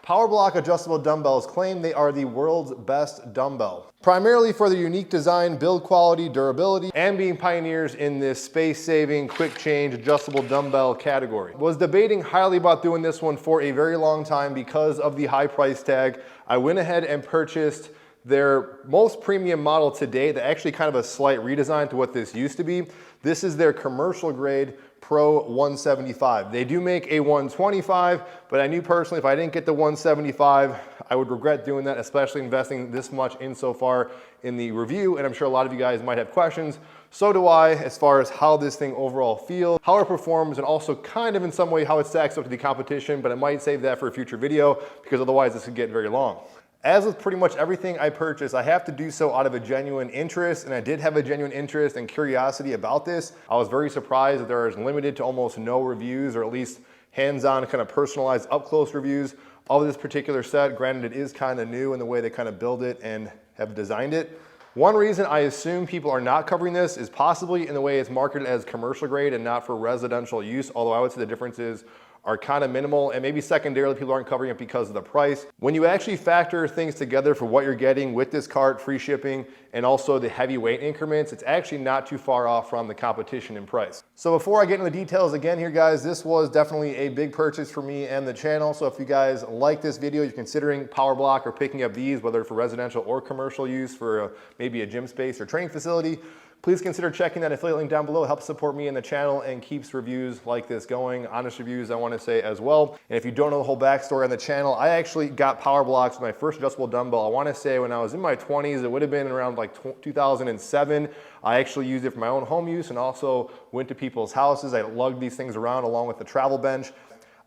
PowerBlock adjustable dumbbells claim they are the world's best dumbbell, primarily for their unique design, build quality, durability, and being pioneers in this space-saving, quick change adjustable dumbbell category. Was debating highly about doing this one for a very long time because of the high price tag. I went ahead and purchased their most premium model today, that actually kind of a slight redesign to what this used to be. This is their commercial grade Pro 175. They do make a 125, but I knew personally if I didn't get the 175, I would regret doing that, especially investing this much in so far in the review. And I'm sure a lot of you guys might have questions. So do I, as far as how this thing overall feels, how it performs, and also kind of in some way how it stacks up to the competition, but I might save that for a future video because otherwise this could get very long. As with pretty much everything I purchase, I have to do so out of a genuine interest, and I did have a genuine interest and curiosity about this. I was very surprised that there is limited to almost no reviews, or at least hands-on kind of personalized up-close reviews of this particular set. Granted, it is kind of new in the way they kind of build it and have designed it. One reason I assume people are not covering this is possibly in the way it's marketed as commercial grade and not for residential use, although I would say the differences are kind of minimal, and maybe secondarily people aren't covering it because of the price. When you actually factor things together for what you're getting with this cart, free shipping, and also the heavy weight increments, it's actually not too far off from the competition in price. So before I get into the details again here guys, this was definitely a big purchase for me and the channel. So if you guys like this video, you're considering PowerBlock or picking up these, whether for residential or commercial use for maybe a gym space or training facility, please consider checking that affiliate link down below. It helps support me and the channel and keeps reviews like this going. Honest reviews, I want to say as well. And if you don't know the whole backstory on the channel, I actually got PowerBlocks with my first adjustable dumbbell. I want to say when I was in my 20s, it would have been around like 2007. I actually used it for my own home use and also went to people's houses. I lugged these things around along with the travel bench.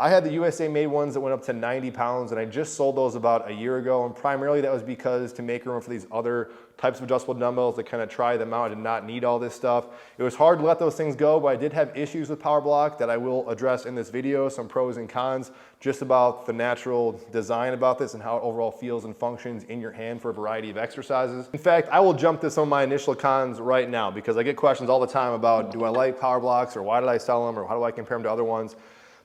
I had the USA made ones that went up to 90 pounds, and I just sold those about a year ago, and primarily that was because to make room for these other types of adjustable dumbbells to kind of try them out. I did not need all this stuff. It was hard to let those things go, but I did have issues with PowerBlock that I will address in this video, some pros and cons, just about the natural design about this and how it overall feels and functions in your hand for a variety of exercises. In fact, I will jump to some of my initial cons right now because I get questions all the time about do I like PowerBlocks or why did I sell them or how do I compare them to other ones.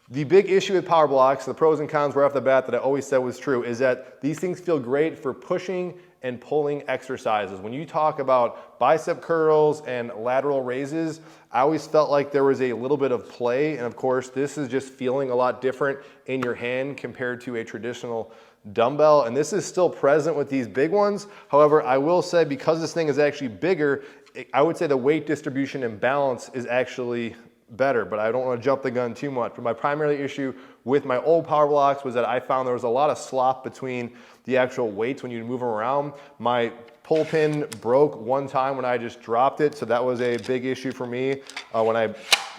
The big issue with PowerBlocks, the pros and cons right off the bat that I always said was true, is that these things feel great for pushing and pulling exercises. When you talk about bicep curls and lateral raises, I always felt like there was a little bit of play. And of course, this is just feeling a lot different in your hand compared to a traditional dumbbell. And this is still present with these big ones. However, I will say because this thing is actually bigger, I would say the weight distribution and balance is actually better, but I don't want to jump the gun too much. But my primary issue with my old PowerBlocks was that I found there was a lot of slop between the actual weights when you move them around. My pull pin broke one time when I just dropped it, so that was a big issue for me when I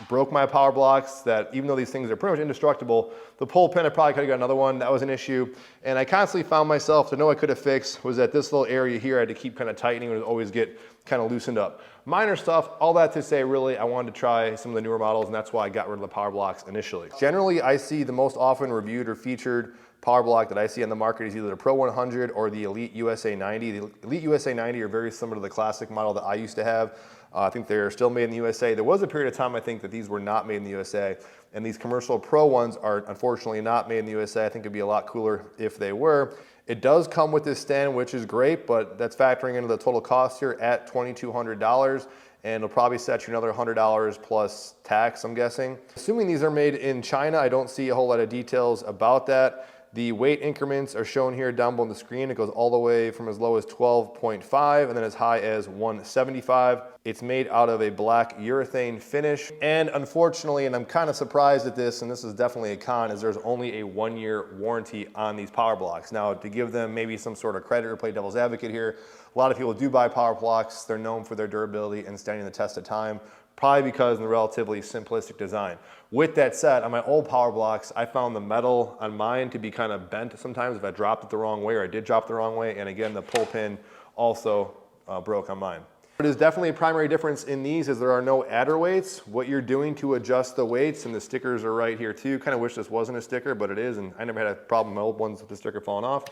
broke my PowerBlocks, that even though these things are pretty much indestructible, the pull pin, I probably could have got another one. That was an issue. And I constantly found myself, to know I could have fixed, was that this little area here I had to keep kind of tightening. It would always get kind of loosened up. Minor stuff, all that to say really, I wanted to try some of the newer models, and that's why I got rid of the PowerBlocks initially. Generally, I see the most often reviewed or featured PowerBlock that I see on the market is either the Pro 100 or the Elite USA 90. The Elite USA 90 are very similar to the classic model that I used to have. I think they're still made in the USA. There was a period of time I think that these were not made in the USA, and these commercial Pro ones are unfortunately not made in the USA. I think it'd be a lot cooler if they were. It does come with this stand, which is great, but that's factoring into the total cost here at $2,200. And it'll probably set you another $100 plus tax, I'm guessing. Assuming these are made in China, I don't see a whole lot of details about that. The weight increments are shown here down below on the screen. It goes all the way from as low as 12.5 and then as high as 175. It's made out of a black urethane finish. And unfortunately, and I'm kind of surprised at this, and this is definitely a con, is there's only a 1-year warranty on these PowerBlocks. Now, to give them maybe some sort of credit or play devil's advocate here, a lot of people do buy PowerBlocks. They're known for their durability and standing the test of time, probably because of the relatively simplistic design. With that said, on my old PowerBlocks, I found the metal on mine to be kind of bent sometimes if I dropped it the wrong way, or I did drop it the wrong way. And again, the pull pin also broke on mine. It is definitely a primary difference in these is there are no adder weights. What you're doing to adjust the weights, and the stickers are right here too. Kind of wish this wasn't a sticker, but it is, and I never had a problem with my old ones with the sticker falling off.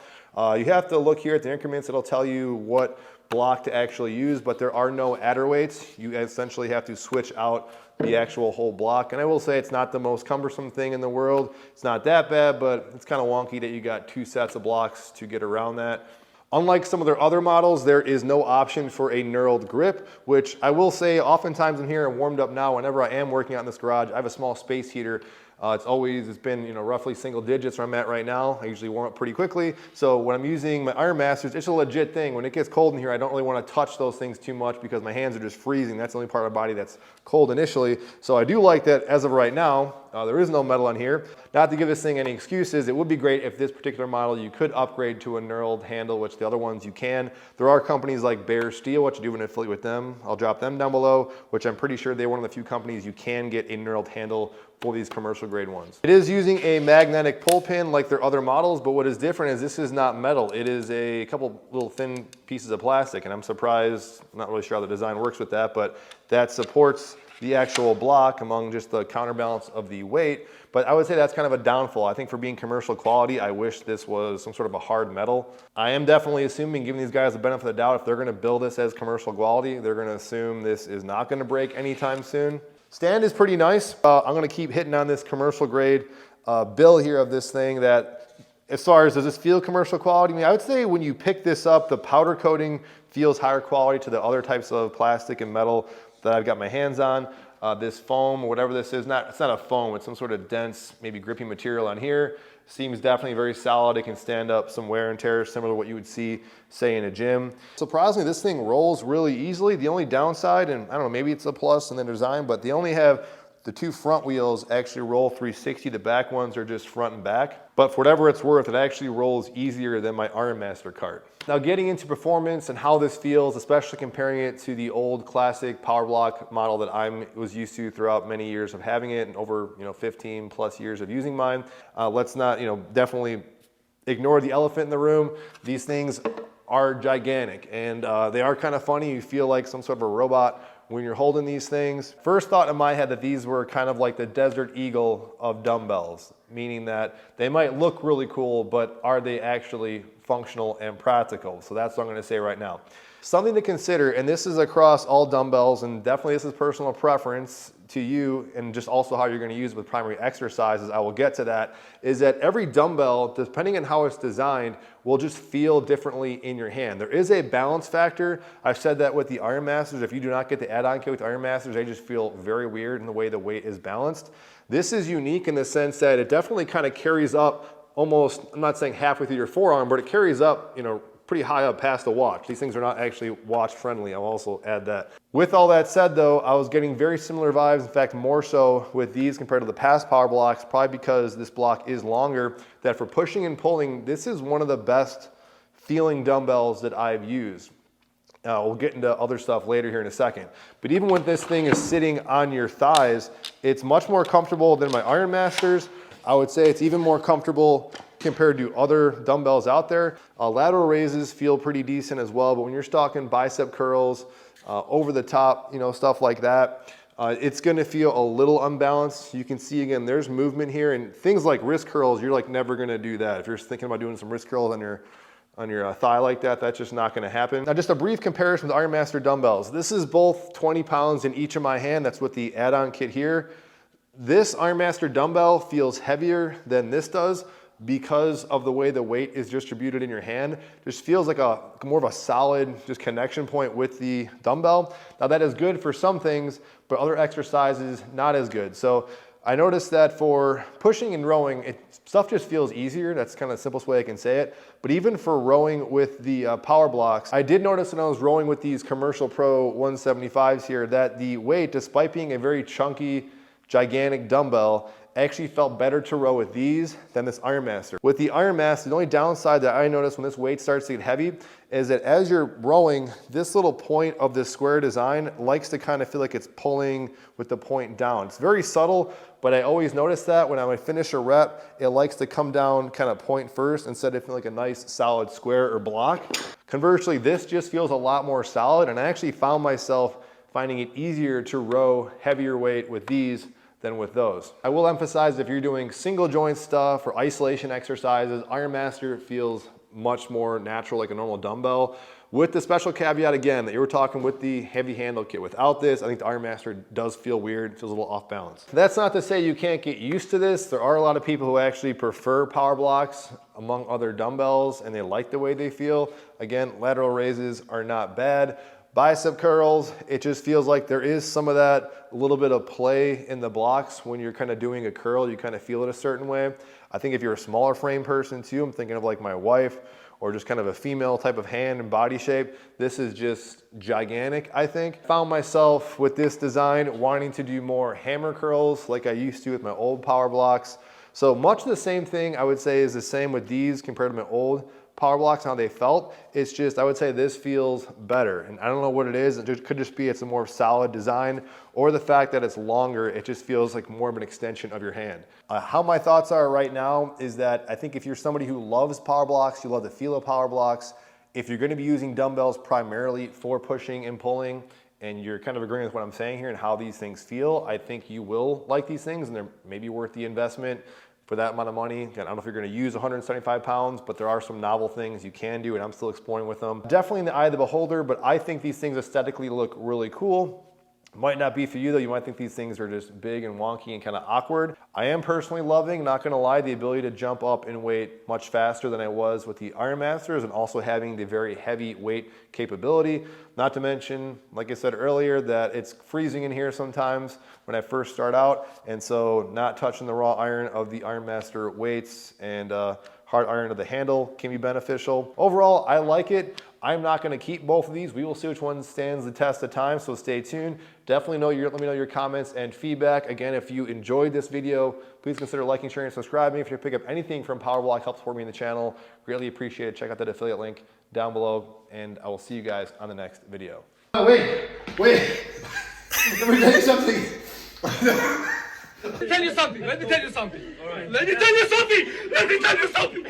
You have to look here at the increments. It'll tell you what block to actually use, but there are no adder weights. You essentially have to switch out the actual whole block. And I will say it's not the most cumbersome thing in the world. It's not that bad, but it's kind of wonky that you got 2 sets of blocks to get around that. Unlike some of their other models, there is no option for a knurled grip, which I will say oftentimes in here and warmed up now, whenever I am working out in this garage, I have a small space heater. It's been roughly single digits where I'm at right now. I usually warm up pretty quickly. So when I'm using my Iron Masters, it's a legit thing. When it gets cold in here, I don't really want to touch those things too much because my hands are just freezing. That's the only part of my body that's cold initially. So I do like that as of right now, there is no metal on here. Not to give this thing any excuses, it would be great if this particular model you could upgrade to a knurled handle, which the other ones you can. There are companies like Bear Steel, which I do have an affiliate with them. I'll drop them down below, which I'm pretty sure they're one of the few companies you can get a knurled handle for these commercial grade ones. It is using a magnetic pull pin like their other models, but what is different is this is not metal. It is a couple little thin pieces of plastic, and I'm surprised, I'm not really sure how the design works with that, but that supports the actual block among just the counterbalance of the weight. But I would say that's kind of a downfall. I think for being commercial quality, I wish this was some sort of a hard metal. I am definitely assuming, giving these guys the benefit of the doubt, if they're gonna build this as commercial quality, they're gonna assume this is not gonna break anytime soon. Stand is pretty nice. I'm gonna keep hitting on this commercial grade bill here of this thing that, as far as does this feel commercial quality? I mean, I would say when you pick this up, the powder coating feels higher quality to the other types of plastic and metal that I've got my hands on. This foam, or whatever this is, it's not a foam, it's some sort of dense, maybe grippy material on here. Seems definitely very solid. It can stand up some wear and tear, similar to what you would see, say, in a gym. Surprisingly, this thing rolls really easily. The only downside, and I don't know, maybe it's a plus in the design, but they only have the 2 front wheels actually roll 360. The back ones are just front and back. But for whatever it's worth, it actually rolls easier than my Iron Master cart. Now, getting into performance and how this feels, especially comparing it to the old classic Power Block model that I was used to throughout many years of having it and over 15 plus years of using mine. Let's not definitely ignore the elephant in the room. These things are gigantic, and they are kind of funny. You feel like some sort of a robot when you're holding these things. First thought in my head that these were kind of like the Desert Eagle of dumbbells, meaning that they might look really cool, but are they actually functional and practical? So that's what I'm gonna say right now. Something to consider, and this is across all dumbbells, and definitely this is personal preference to you, and just also how you're gonna use it with primary exercises, I will get to that, is that every dumbbell, depending on how it's designed, will just feel differently in your hand. There is a balance factor. I've said that with the Iron Masters. If you do not get the add-on kit with Iron Masters, they just feel very weird in the way the weight is balanced. This is unique in the sense that it definitely kind of carries up almost, I'm not saying halfway through your forearm, but it carries up, pretty high up past the watch. These things are not actually watch friendly. I'll also add that. With all that said though, I was getting very similar vibes, in fact more so with these compared to the past Power Blocks, probably because this block is longer, that for pushing and pulling, this is one of the best feeling dumbbells that I've used. We'll get into other stuff later here in a second. But even when this thing is sitting on your thighs, it's much more comfortable than my Iron Masters. I would say it's even more comfortable compared to other dumbbells out there. Lateral raises feel pretty decent as well, but when you're talking bicep curls, over the top, stuff like that, it's gonna feel a little unbalanced. You can see again, there's movement here, and things like wrist curls, you're like never gonna do that. If you're thinking about doing some wrist curls on your thigh like that, that's just not gonna happen. Now just a brief comparison with Iron Master dumbbells. This is both 20 pounds in each of my hand. That's with the add-on kit here. This Iron Master dumbbell feels heavier than this does because of the way the weight is distributed in your hand. Just feels like more of a solid just connection point with the dumbbell. Now that is good for some things, but other exercises, not as good. So I noticed that for pushing and rowing, stuff just feels easier. That's kind of the simplest way I can say it. But even for rowing with the Power Blocks, I did notice when I was rowing with these Commercial Pro 175s here that the weight, despite being a very chunky, gigantic dumbbell, actually felt better to row with these than this Iron Master. With the Iron Master, the only downside that I noticed when this weight starts to get heavy is that as you're rowing, this little point of this square design likes to kind of feel like it's pulling with the point down. It's very subtle, but I always notice that when I finish a rep, it likes to come down kind of point first instead of feeling like a nice solid square or block. Conversely, this just feels a lot more solid, and I actually found myself finding it easier to row heavier weight with these than with those. I will emphasize if you're doing single joint stuff or isolation exercises, Ironmaster feels much more natural like a normal dumbbell, with the special caveat again that you were talking with the heavy handle kit. Without this, I think the Ironmaster does feel weird, it feels a little off balance. That's not to say you can't get used to this. There are a lot of people who actually prefer power blocks among other dumbbells and they like the way they feel. Again, lateral raises are not bad. Bicep curls, it just feels like there is some of that little bit of play in the blocks. When you're kind of doing a curl, you kind of feel it a certain way. I think if you're a smaller frame person too, I'm thinking of like my wife, or just kind of a female type of hand and body shape, this is just gigantic, I think. Found myself with this design wanting to do more hammer curls like I used to with my old power blocks. So much the same thing I would say is the same with these compared to my old power blocks and how they felt. It's just, I would say this feels better. And I don't know what it is. It could just be it's a more solid design, or the fact that it's longer, it just feels like more of an extension of your hand. How my thoughts are right now is that I think if you're somebody who loves power blocks, you love the feel of power blocks, if you're gonna be using dumbbells primarily for pushing and pulling, and you're kind of agreeing with what I'm saying here and how these things feel, I think you will like these things and they're maybe worth the investment for that amount of money. Again, I don't know if you're gonna use 175 pounds, but there are some novel things you can do and I'm still exploring with them. Definitely in the eye of the beholder, but I think these things aesthetically look really cool. Might not be for you though. You might think these things are just big and wonky and kind of awkward. I am personally loving, not gonna lie, the ability to jump up in weight much faster than I was with the Ironmasters, and also having the very heavy weight capability. Not to mention, like I said earlier, that it's freezing in here sometimes when I first start out, and so not touching the raw iron of the Ironmaster weights and hard iron of the handle can be beneficial. Overall, I like it. I'm not gonna keep both of these. We will see which one stands the test of time, so stay tuned. Definitely let me know your comments and feedback. Again, if you enjoyed this video, please consider liking, sharing, and subscribing. If you pick up anything from PowerBlock, help support me in the channel. Greatly appreciate it. Check out that affiliate link down below, and I will see you guys on the next video. Oh, wait. Let me tell you something. Let me tell you something. Let me tell you something. Let me tell you something. Let me tell you something.